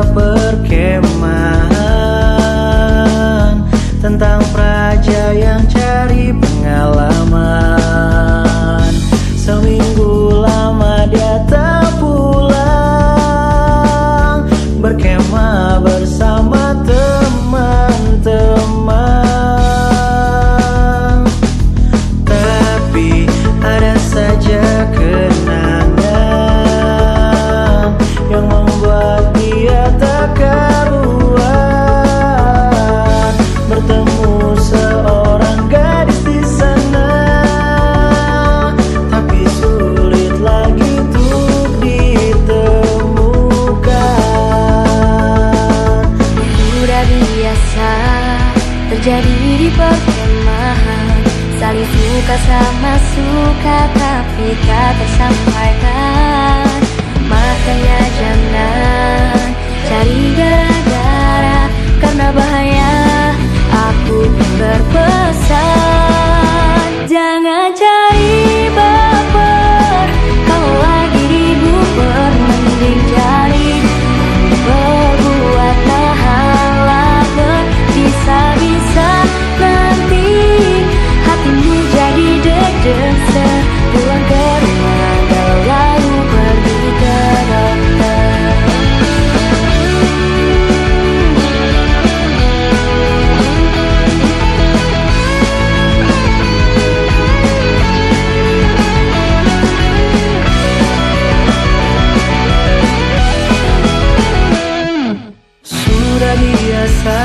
sebuah perkemahan tentang praja yang cari pengalaman. Seminggu lama dia tak pulang, berkemah bersama teman-teman. Tapi ada saja kenangan yang membuat dia tak karuan. Bertemu seorang gadis di sana, tapi sulit lagi untuk ditemukan. Sudah biasa terjadi di perkemahan, saling suka sama suka tapi tak tersampaikan. Makanya jangan cari gara-gara, karena bahaya. Aku berpesan, jangan cari baper. Kalau lagi dibuper mending cari berbuat nahan lapar. Bisa-bisa nanti hatimu jadi deg-deg sepulang ke rumah, lalu pergi ke dokter. Sudah biasa